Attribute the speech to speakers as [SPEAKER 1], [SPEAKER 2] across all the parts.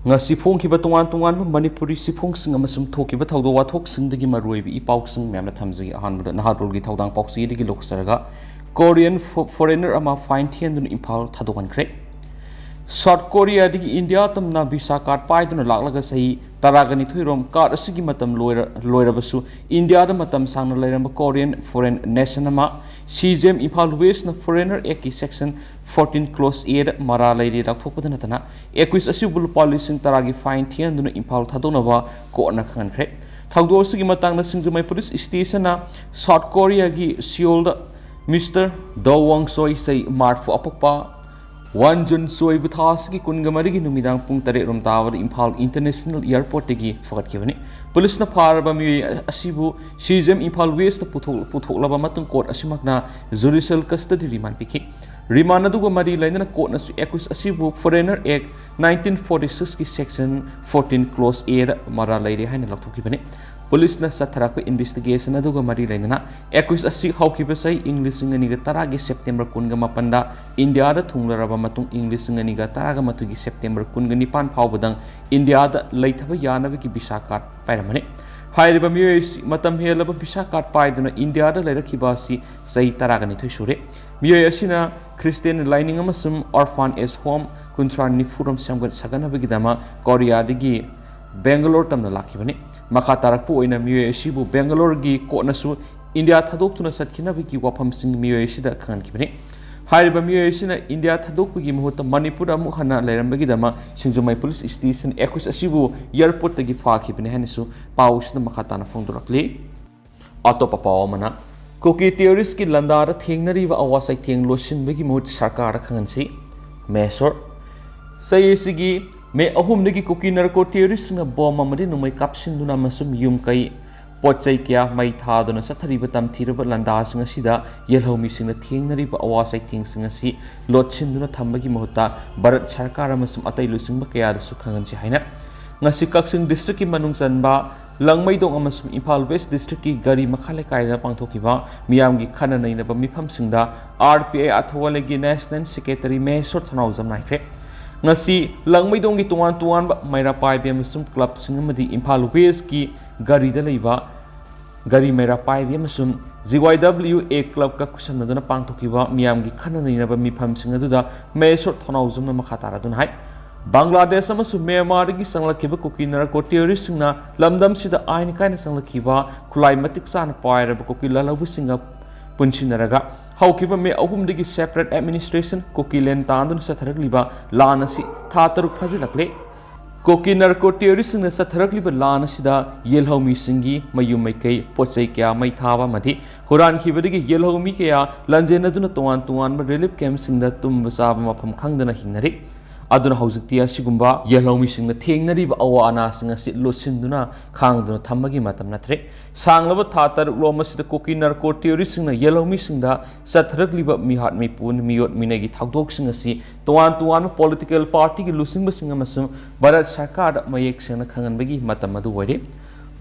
[SPEAKER 1] ngasi phongkiba tongan manipuri sifungsing amasum thokiba thawdo wathoksingdagi maruibi ipausing memna thamjagi ahanbada naharulgi thawdang pausidagi loksaraga Korean foreigner ama fine thihanduna Imphal thadokhankhre South Korea digi India tamna visa card paiduna laklaga sahi taragani thuirom card asigi matam loirabasu India da matam sangna lairamba Korean foreign nation ama CGM Imphal West na foreigner eki section 14 clause A da mara lairi rakthokpadana tana equis asibul policing taragi fine thihanduna Imphal thadonaba ko na khankhre thawdo asigi matangna singjumai police station na South Korea gi Seoul da Mr. Do Wang Soi say March for Apokpa 1 June Soi Buthas ki Kungamari Numidang Pung Tare Rum Tower Imphal International Airport gi Fakat Kivani. Police na Paraba Mi Asibu CGM Imphal West Puthok Matung Court Asimakna Judicial Custody Remand Piki. Remand Aduga Mari Lana Court Nasu Equis Asibu Foreigner Act 1946 ki Section 14 Clause A Mara Lady Hanalak Kivani. Police na chaitharakle investigation aduga mari lainana equis asi hawkiba sai English ngani ga taragi September 18 da India da thunglaraba matung English ngani ga taraga matugi September 19 phawbadang India da leithaba yanaba ki visa card pairamani hairiba miyoi matam helaba visa card paiduna India da leirakhiba si sai taragani thoisure miyoi asina Christian lining amasum orphan age home kuntrani furam samgat sagana bigidama Korea digi Bangalore tamna lakhibani Makha tarakpu oina miyoi asibu Bangalore gi konasu India thadokuna satkina biki wafam sing miyoi asida khankibani hairiba miyoi asina India thadokpugi mahutta Manipur amu hana lairambagi dama singjumai police station equis asibu airport tagi fakhibani hanisu pausna makha tana phongdorakle atopa pawamana koki terrorist ki landara thengnariba awasai thenglosin bagi mahut sarkar khangansi mesor sayesigi Me ahum nagi koki narco terrorist nga bom amadi numai kapsin duna masum yum kai pochai kya mai tha duna sathari batam thiraba landa singa sida yelhomi singa thengnari ba awasai thing singa si lotsin duna thambagi mohta Bharat sarkar amasum atai lusing ba kya da sukhangan si haina ngasi kaksing district ki manung chanba langmai dong amasum Imphal West district ki gari makhale kaida pangthokiba miyam gi khana naina ba mifam singda RPA athwale gi national secretary Mesor Thanaujam naikre ngasi langmai dong gi tuan ba maira pai bi amasum club singamadi Imphal West ki gari da leiba gari maira pai bi amasum GYWA club ka kusan duna pangthokiba miyam gi khana naina ba mifam singa duda Mesor Thanaujam na makhatara dun hai Bangladesh amasum Myanmar gi sanglakhiba kokinar ko terrorist singna lamdam sida ain kaina sanglakhiba khulai matik san paira ba kokila labu singa punchinaraga haukiba me ahum digi separate administration kokilen tandun chaitharakliba lanasi tha taruk phajilakle kokinar ko terrorist na chaitharakliba lanasida yelhomi singi mayum maikai pochai kya mai thaba madi huran khibadigi yelhomi kya lanjena duna tuan relief camp singda tum basaba mafam khangdana hinari aduna haujikti asigumba yelhomi singna thengnari ba awana singa sit losinduna khangduna thammagi matam natre sanglaba thatar loma sida kokinar ko terrorist singna yelhomi singda chaitharakliba mihat mipun miyot minagi thagdok singa si tuan political party gi lusingba singa masum Bharat sarkar mayek singna khanganbagi matam adu wari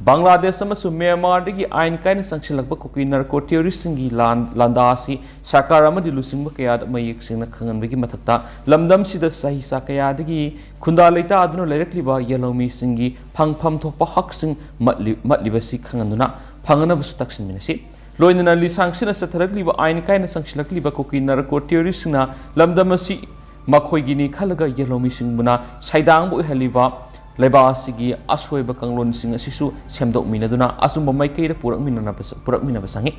[SPEAKER 1] Bangladesh amasum Myanmar digi ain kaina sangsilakba kokinar ko terrorist singi landa si sarkar amadi lusingba kaya mayek singna khanganbagi mathakta lamdam sida sahi sakaya digi khunda leita aduna leirakliba yelhomi singi phangpham thokpa hak sing matlibasi khanganduna phangana basu taksin minasi loinana lisang sina satharakliba ain kaina sangsilakliba kokinar ko terrorist singna lamdam si makhoi gini khalaga yelhomi singbuna saidang bu haliba Lebasigi asweba kanglon singa sisu semdok minaduna asumba maikaida purak basangi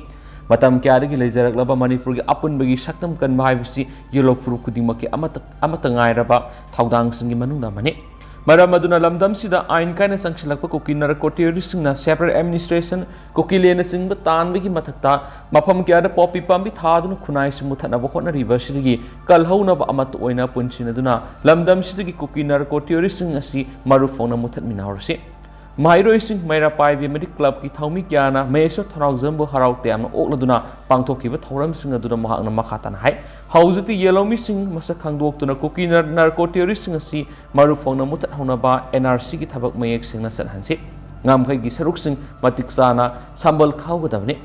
[SPEAKER 1] matam kyadagi leijaraklaba Manipur gi apun bagi saktam kan mahaibasi yelopuru kudimaki amata ngairaba thaudang singi manungda mane Maramaduna lamdam sida ain kaina sangsilakpa kokinar ko terrorist singna separate administration kokilena singba tanbagi mathakta mafam kyada popi pambi thaduna khunai simu thanaba hotnariba sidigi kalhauna ba amat oina punsinaduna lamdam sidigi kokinar ko terrorist sing asi marufona muthat minawrsi Mairoi sing maira pai bi medi club ki thaumi kyana Mesor Thanaujam bo harau tem okladuna pangthokiba thoram sing aduna mahakna makhatan hai haujiti yelhomi sing masa khangdoktuna kokinar narco terrorist sing asi marufona muthat hona ba NRC ki thabak mayek sing na sanhansi ngamkhai gi saruk sing matik sana sambal khawgadabni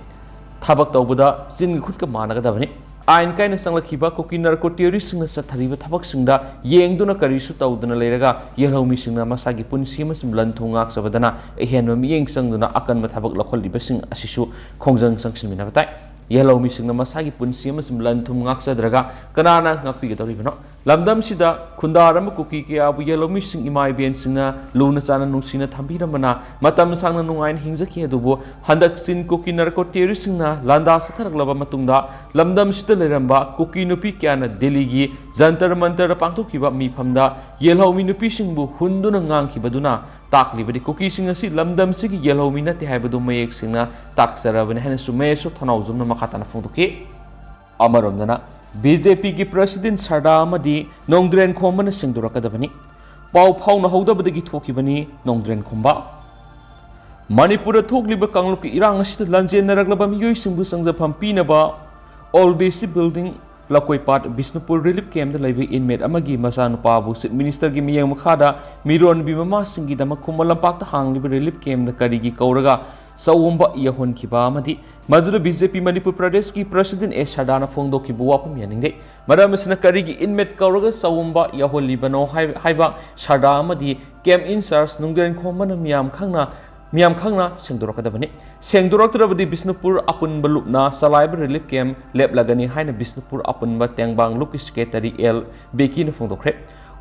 [SPEAKER 1] thabak tawbuda sin gi khut ka managadabni आइन कायना संगलखिबा cookie narco टेररिस्टसिंगना चथरिबा थबकसिंगदा येंगदुना करिसु तौदुना लेरगा येलौमिसिंगना मसागी पुनसि अमसुम लन्थु ngakसबदना एहेनबा मियेंग संगदुना अकनबा थबक लखोलिबसिंग असिसु खोंजंग संगसिनमिना बताय येलौमिसिंगना मसागी पुनसि अमसुम लन्थु ngakसद्रगा कनाना ngakपिगदौरिबनो लमदम सिदा खुंदारम cookie केयाबु येलौमिसिंग इमाइबेनसिंगना लुना चाना नुसिना थंबिरमना मतम सांगना नुंगाइन हिंजकी अदुबो हंदकसिन cookie narco टेररिस्टसिंगना लांदा सथरकलबा मतुंगदा लमदम सिदा लेरंबा cookie नुपी क्याना दिल्लीगी Jantar Mantar पांथोखिबा मिफमदा येलौमी नुपीसिंगबु हुंदुना ngankhibaduna ताकलिबदि कुकीसिंग असि लमदम सिगी येलौमी नते हाइबदु मयेकसिंगना ताकसरबने हेन सुमेसो थनाउजुमना मखाताना फोंदोके अमरोमदना बीजेपी की प्रेसिडेंट सरदा नोंद्रेन खोमन सिंदुरकदबनी पाउ फाउना हौदबदगी थोकिबनी नोंद्रेन खोंबा मणिपुर थोकलिब कांगलुक की इरांग असिद लंजेनरगलब मियोइसिंबु संजफम पीनबा ऑल बेसी बिल्डिंग लकोइपाट बिष्णुपुर रिलीफ कैम्प लेब इनमेट अमगी मसानुपाबु चीफ मिनिस्टर की मियंग मखादा मिरोन बिममा सिंगिदम खुमलंपाक हांगलिब रिलीफ कैम्प करीगी कौरगा सौंबा यहोनखिबा मधुर बीजेपी मणिपुर प्रदेश की प्रेसिडेंट ए सरदाना फोंदोखिबु वाफम यानिंगे मरमसना करीगी इनमेट कौरगा सौंबा यहोलिबनो हाइबा सरदा कैम्प इंचार्ज नुंगदेन खोमन मियाम खंगना सेंदुरकदबनी सेंदुरक्तरबदि बिष्णुपुर अपुनब लुपना सलाइब रिलीफ कैम्प लेपलगनी हाइना बिष्णुपुर अपुनब तेंगबांग लुक सेक्रेटरी एल बेकीना फोंदोखरे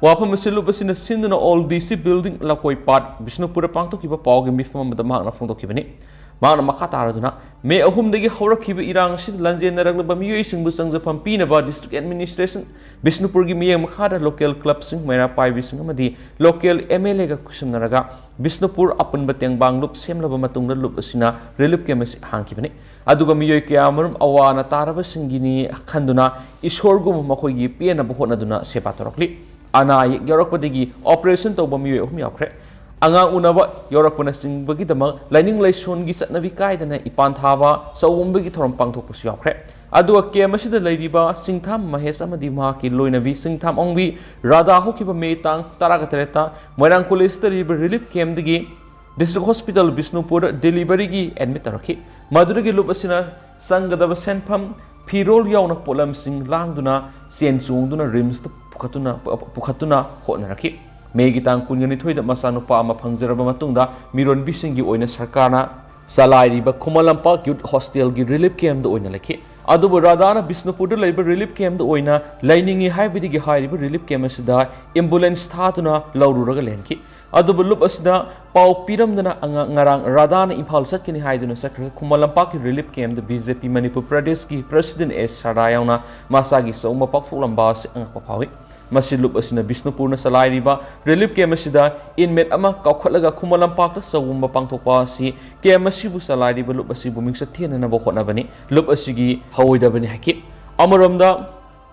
[SPEAKER 1] वाफम सिलुबसिना सिंदुना ऑल डीसी बिल्डिंग लकोई पाट बिष्णुपुर पांथोखिबा पावगे मिफमदा मागना फोंदोखिबनी मागना मखा तारदुना मे अहुमदगी हौरखिबा इरांग सिद लंजेनरगलब मियोइसिंगबु संजफम पीनबा डिस्ट्रिक्ट एडमिनिस्ट्रेशन बिष्णुपुर की मियंग मखादा लोकल क्लब सिंग मैरा पाइबिसिंग अमदी लोकल एमएलए गा कुसमनरगा बिष्णुपुर अपुनब तेंगबांग लुप सेमलबा मतुंगदा लुप असिना रिलीफ कैम्प असी हांखिबनी अदुगा मियोइ कयामरुम अवाना तारबसिंगिनी खंदुना ईश्वरगुम मखोइगी पेनबा होनदुना सेवा तोरकली अना यौरकपदगी ऑपरेशन तौबा मियोइ अहुम यावख्रे अंगांग उनबा यौरकपना सिंगबगिदमक लाइनिंग लाइसोनगी चटनबी कायदना इपान थाबा सौंबगी थोरम पांथोकपसु यावख्रे अदुगा केम असिदा लैरिबा सिंगथाम महेश अमदी माकी लोइनबी सिंगथाम ओंबी राधा होकिबा मे तांग तारागतरेता मोइरांग कॉलेज तरिबा रिलीफ कैम्पदगी डिस्ट्रिक्ट हॉस्पिटल बिष्णुपुर डिलीवरी की एडमिट तौरखी मधुरगी लुप असिना संगदब सेनफम फिरोल याउना पोलम सिंग लांगदुना सेन चोंगदुना रिम्स पुखतुना होनरखी मेगी तांग कुनगनिथोइद मसानुपा अमा फंगजरबा मतुंगदा मिरोनबी सिंगी ओइना सरकारना सलाइरिबा खुमलंपाक यूथ हॉस्टेल की रिलीफ कैम्प द ओइना लेखि अदुबु राधाना बिष्णुपुर लेब रिलीफ कैम्प द ओइना लाइनिंगी हाइबदिगी हाइरिबा रिलीफ कैम्प असिदा एम्बुलेंस थातुना लौरुरगा लेनखि अदुबु लुप असिदा पाउ पिरमदना ngarang राधाना इम्फाल चटकनि हाइदुना चक्र खुमलंपाक की रिलीफ कैम्प द बीजेपी मणिपुर प्रदेश की प्रेसिडेंट ए सरदा याउना मासागी सौमा पाकफुलंबा से अंगप फावी मसी लुप असिना बिष्णुपुरना सलाइरिबा रिलीफ कैम्प असिदा इनमेट अमा कौखलगा खुमलंपाक सौमा पांथोकपा असि कैम्प असिबु सलाइरिबा लुप असिबु मिंगसा थेननबा होनबनी लुप असिगी हवोइदबनी हाकि अमरमदा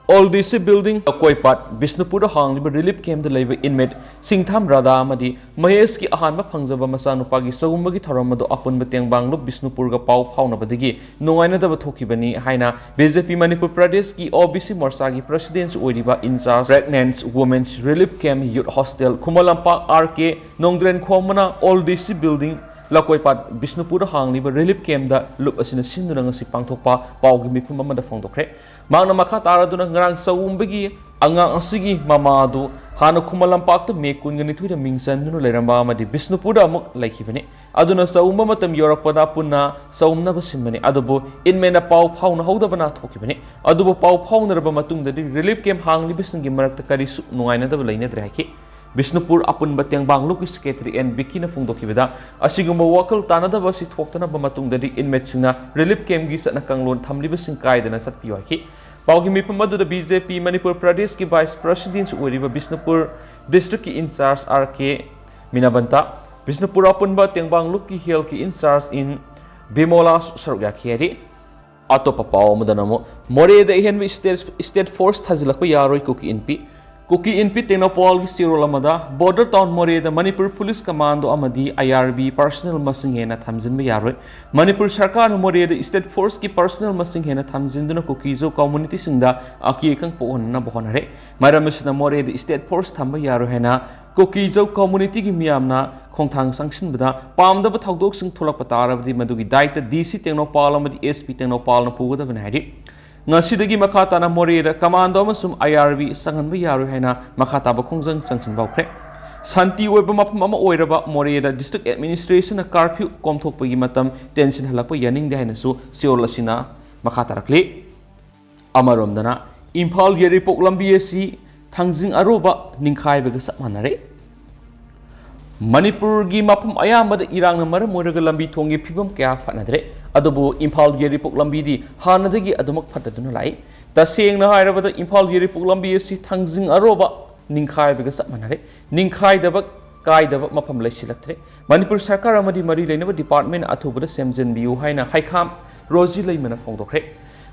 [SPEAKER 1] ऑल डीसी बिल्डिंग कोइपाट बिष्णुपुर हांगलिबा रिलीफ कैम्प लेब इनमेट सिंगथाम राधा महेश की अहानबा फंगजबा मसानुपागी सौंबगी थरमदो अपुनब तेंगबांगलुप बिष्णुपुर पाउ फाउनबदगी नुंगाइनदबा थोखिबनी हाइना बीजेपी मणिपुर प्रदेश की ओबीसी मोर्चा की प्रेसिडेंट ओइरिबा incharge pregnant women's relief camp youth hostel Khumanlampak RK नोंद्रेन खोमना ऑल डीसी बिल्डिंग लकोइपाट बिष्णुपुर हांगलिबा रिलीफ कैम्प लुप असिना सिंदुना ngasi पांथोकपा पाउगी मिफुम अमदा फोंदोखरे मांगना मखा तारादुना ngarang सौंबगी अंगांग असिगी मामादु हाना खुमलंपाक मे कुनगनिथुइदा मिंगसन्दुना लेरंबा अमदी बिष्णुपुर अमुक लैखिबनी अदुना सौंबा मतम योरकपदा पुन्ना सौमनबा सिमबनी अदुबु इनमेना पाउ फाउना हौदबना थोकिबनी अदुबु पाउ फाउनरबा मतुंगदि रिलीफ कैम्प हांगलिबिसिंगी मरक्ता करिसु नुंगाइनदबा लैनद्रे हाकि बिष्णुपुर अपुनब तेंगबांगलुक सेक्रेटरी एन बिकीना फोंदोखिबदा असिगुम्बा वखल तानदबा सि थोक्तनबा मतुंगदि इनमेटसिंगना रिलीफ कैम्प गी सतना कंगलोन थमलिबसिंग कायदना सतपियो हाकि पाउगी मिफम अदुदा बीजेपी मणिपुर प्रदेश की वाइस प्रेसिडेंट ओइरिबा बिष्णुपुर डिस्ट्रिक्ट की इंचार्ज आरके मिनाबंता बिष्णुपुर अपुनब तेंगबांगलुक की हेल्थ की इंचार्ज इन बिमोला सरुगा खेरी अतोपा पाउ मदनमो मोरेदा हेन स्टेट फोर्स थाजिलकपा यारोय कुकी इनपी टेक्नोपॉल की सिरोलमदा बॉर्डर टाउन मोरेदा मणिपुर पुलिस कमांडो अमदी आईआरबी पर्सनल मसिंग हेना थमजिनबा यारोय मणिपुर सरकार मोरेदा स्टेट फोर्स की पर्सनल मसिंग हेना थमजिनदुना कुकीजो कम्युनिटी सिंगदा अकियकंग पोहनना बहनरे मरमसिना मोरेदा स्टेट फोर्स थंबा यारो हेना कुकीजो कम्युनिटी की मियामना खोंथांग संगसिनबदा पामदबा थौदोक सिंग थोलकपा तारबदी मदुगी दायित्व डीसी टेक्नोपॉल अमदी एसपी टेक्नोपॉल न पुगदबने हाइदि ngasi makha tana more da commando amasum IRB sanganba yaru haina makha taba khongjang changsin bawkhre santi oiba mafam ama oiraba more da district administration na curfew komthokpagi matam tension halakpa yaning de haina su seol asina makha tarakle amarom dana Imphal yeripok lambi asi thangjing aroba ningkhai baga sapmanare Manipur gi mafam ayamada irang na maram oiraga lambi thongi phibam kya phanadre adubu Imphal yeripok lambi di hanadagi adumak phataduna lai taseng na hairabada Imphal yeripok lambi asi thangjing aroba ningkhai baga sapmanare ningkhai daba kai daba mafam laisilaktre Manipur sarkar amadi mari leinaba department athubada semjen biu haina haikham roji leimana phongdokre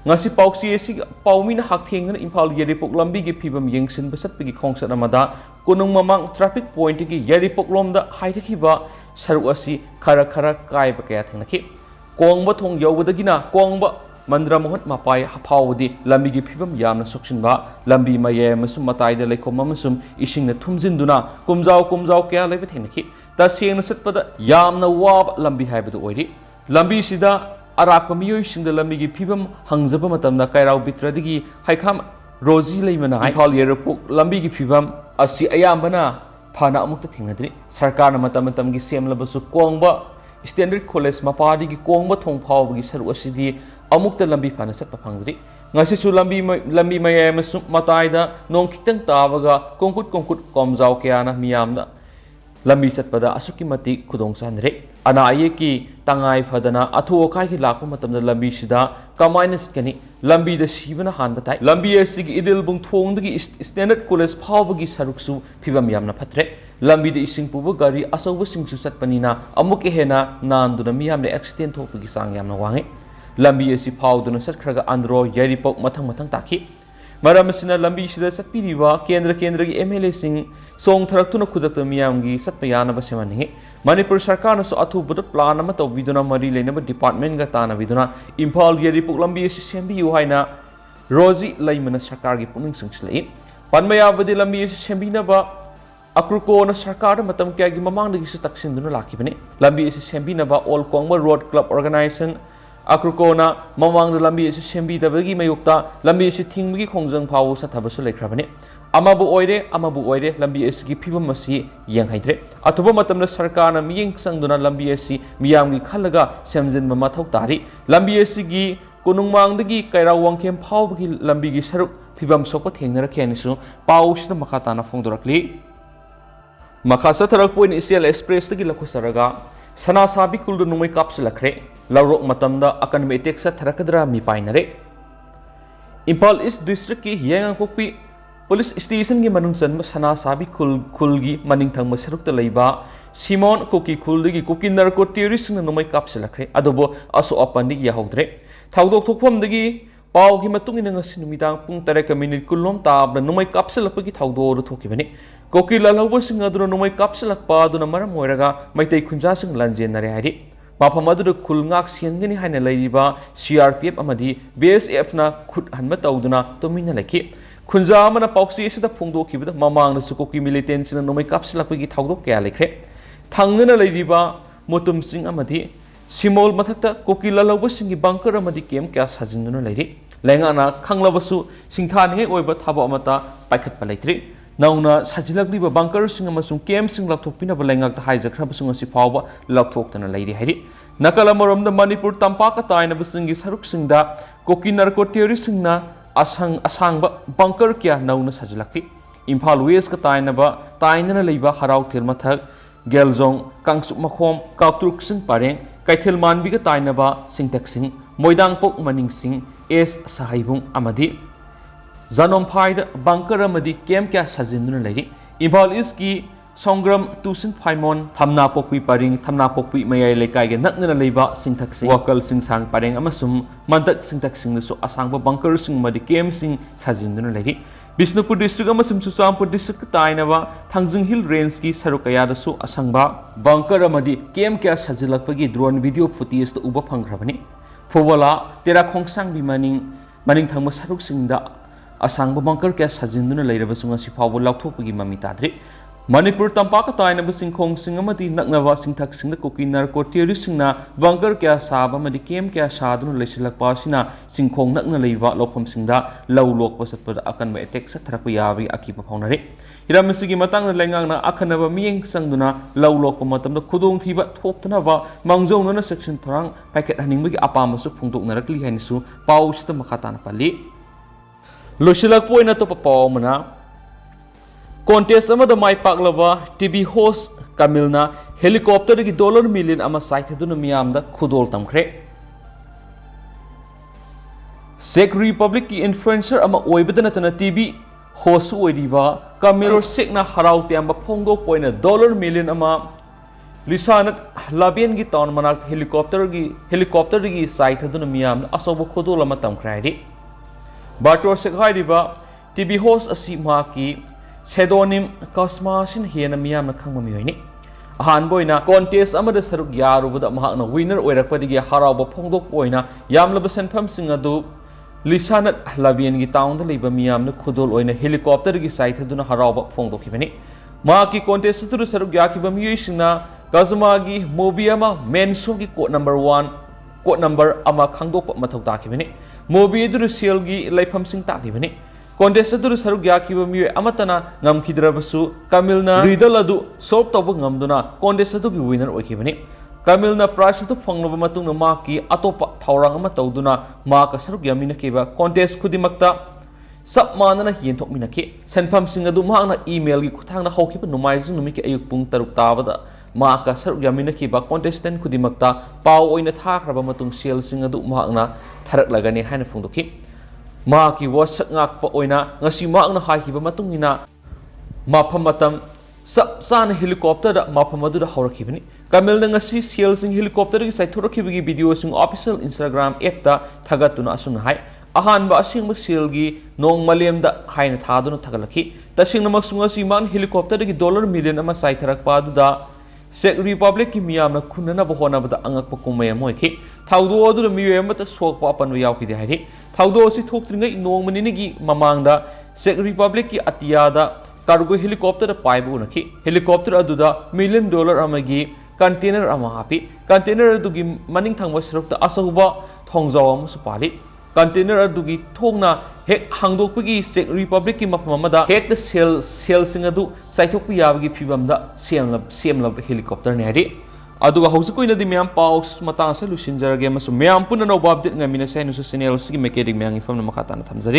[SPEAKER 1] ngasi pauksi esi paumina hakthengna Imphal yeripok lambi gi phibam yengsin basatpagi khongsat amada konung mamang traffic point gi yeripok lomda haidakhiba saru asi khara khara kai ba kaya thengnaki kongba thong yawdagina kongba mandra mohan mapai hapawdi lambi gi phibam yamna soksinba lambi maye masum matai da leikhom amasum isingna thumjinduna kumjau kaya leiba thengnaki ta sengna satpada yamna wab lambi haibadu oiri lambi sida Arak pemiyu singda lamigi phibam hangjaba matamna kairau bitradigi haikham roji leimana Imphal yeripok lambigi phibam asi ayambana phana amukta thingnadri sarkar na matam gi semlabasu kongba standard college mapadi gi kongba thongphawgi saru asidi amukta lambi phana satpa phangdri ngasi su lambi mayam mataida nong khitang tawaga kongkut komjau kyana miyamna lambi satpada asuki mati khudong sanre ana ayeki tangai phadana athu okai ki lakpa matamda lambi sida kamaina sitkani lambi da sibana han batai lambi asigi idil bung thong dagi standard college phawbagi saruksu phibam yamna phatre lambi da ising pubu gari asauba singsu satpanina amuke hena nanduna miyamle accident thokpagi sang yamna wange lambi asi phawduna satkhraga andro yeripok mathang takhi Maramasina lambi sida satpiriwa kendra gi MLA sing song tharaktuna khudakta miyamgi satpayana basemani Manipur sarkar na so athu buda plan ama tawbiduna mari leinaba department ga tana biduna Imphal yeripok lambi asi sembi yu haina roji laimana sarkar gi puning singslei panmaya badi lambi asi sembina ba akruko na sarkar da matam kya gi mamang dagi su taksinduna lakibani lambi asi sembina ba all kongma road club organization Akrukona mamang da lambi isi sembi dabagi mayukta lambi isi thingmagi khongjang phawu sathabasu leikhrabani amabu oire lambi isi gi phibam asi yenghaidre athuba matamna sarkar na miyeng sangduna lambi isi miyamgi khalaga semjin mathau tari lambi isi gi konungmang dagi kaira wangkhem phawbagi lambi gi saruk phibam sokpa thengna rakhenisu pausna makhatana phongdorakli makha satharak point isial express dagi lakhusaraga sana sabi kuldu numai kapsilakre laurok matamda akan metek satharakadra mi painare Imphal East district ki hiyangang kokpi police station gi manungsan sana sabi khulgi maningthang masarukta leiba Simon koki khulgi koki narco terrorist na numai kapsilakre adobo aso apandi yahodre thaudok thokpham dagi paw gi matung ina ngasi numidang pung 3 minute kulom tabla numai kapsilapagi thaudo ru thokibani koki lalauba sing aduna numai kapsilakpa aduna maram oiraga maitai khunja sing lanjenare hari mafam aduna khulngak siangani haina leiba CRPF amadi BSF na khut hanma tawduna tomina leki khunja amana pauksi sida phungdo kibada mamang na sukoki militant sina nomai kapsilakpagi thawdo kya lekre thangnana leiba motum sing amadi simol mathakta koki lalauba singi bunker amadi kem kya sajinduna leiri lengana khanglabasu singthani oiba thaba amata paikhatpa leitri nauna sajilakliba bunker sing amasung kem sing lakthokpina balengak ta haijakrabasung asi phawba lakthokdana leiri hairi nakala moromda Manipur tampaka taina basingi saruk singda koki narco terrorist singna asangba bunker kya nauna sajilakli Imphal West ka taina ba taina leiba harau thirmathak Geljong kangsuk makhom kautruk sing pareng kaithil manbi ka taina ba singtak sing moidang pok maning sing es sahaibung amadi Zanom Phaida bunker amadi kem kya sajinduna leiri Imphal East ki Songram Tusin Phaimon Thamna Pokpi Paring Thamna Pokpi Mayai Lekai ge nakna leiba singthak sing wakal sing sang pareng amasum mantak singthak sing so asangba bunker sing madi kem sing sajinduna leiri Bisnupur district amasum Susampur district tainaba Thangjung Hill range ki sarukaya da su asangba bunker amadi kem kya sajilakpagi drone video footage to uba phangkrabani Fobola tera khongsang bi maning thangma saruk singda asangba bunker kya sajinduna leirabasung asi phawbo lakthokpagi mami tadri Manipur tampaka tainaba singkhong amadi naknaba singthak kuki narco terrorist bunker kya saba amadi kem kya saduna leisilakpa sina singkhong nakna leiba lokhom singda law lokpa satpada akanba attack satharakpa yabi akipa phaunare hiram sigi matang lengang na akhanaba miyeng sangduna law lokpa matamda khudong thiba thoptanaba mangjongna section thorang packet haningbagi apamasu phungdoknarakli hainisu pau sita makhatana pali losilakpo ina to papaw mana contest amada mai paklaba TV host Kamilna helicopter ki $1 million ama saithaduna miyamda khudol tamkhre Czech Republic ki influencer ama oibadana tana TV host oiriba Kamil Sekna haraute amba phongdo poina $1 million ama lisanat labian gi town manak helicopter gi saithaduna miyamda asobo khudol ama tamkhre ri Bator Sekhai riba TV host asi ma ki pseudonym Kasmasin hiena miyamna khangma miyoini ahanboina contest amada saruk yarubada mahakna winner oirakpadigi harauba phongdok poina yamlaba senpham singadu lisanat labian gi town da leiba miyamna khudol oina helicopter gi saithaduna harauba phongdokhibani maki contest tu saruk yakiba miyoisina Kazma gi movie ama main show gi code number 1 code number ama khangdokpa mathau takhibani movie du sel gi laifam sing takhibani contest adu saruk yakiba miyo amatana ngamkhidrabasu Kamilna riddle adu solve tawba ngamduna contest adu gi winner oikhibani Kamilna prize adu phangnaba matungna maki atopa thawrang ama tawduna maka saruk yamina keba contest khudimakta sab manana yenthokminaki senpham sing adu mahna email gi khuthangna hawkhiba numaijing numiki ayuk pung 6 tabada maka saruk yamina keba contestant khudimakta paw oina thakraba matung sel sing adu mahna tharak lagani haina phungdokhi Maki wasak ngak pa oina ngasi maakna haikiba matungina mafam matam sana helicopter da mafam adu da haurakibani Kamil na ngasi sel sing helicopter gi saithurakibagi video sing official Instagram app ta thagatuna asuna hai ahanba asingba sel gi nong malem da haina thaduna thagalaki tasingna maksunga si man helicopter gi $1 million ama saitharakpa adu da Czech Republic ki miyamna khunna bohona bada angak pa kumaya moiki thawdo adu da miyema ta sokpa apan yaw ki de hai thawdo si thoktringai nong manini gi mamangda Czech Republic ki atiyada cargo helicopter paibu unaki helicopter adu da $1 million amagi container ama hapi container adu gi maning thangba sirokta asahuba thongjaw ama supali container adu gi thongna hek hangdokpagi Czech Republic ki mapamada hek the sel sing adu saithokpi yabagi phibamda semlab helicopter ne hari aduga hausukoina di myam paus matang sa lusinjarage masu myam punna no update ngamina sa nusu channel sigi mechanic myang ifam na makata na thamjari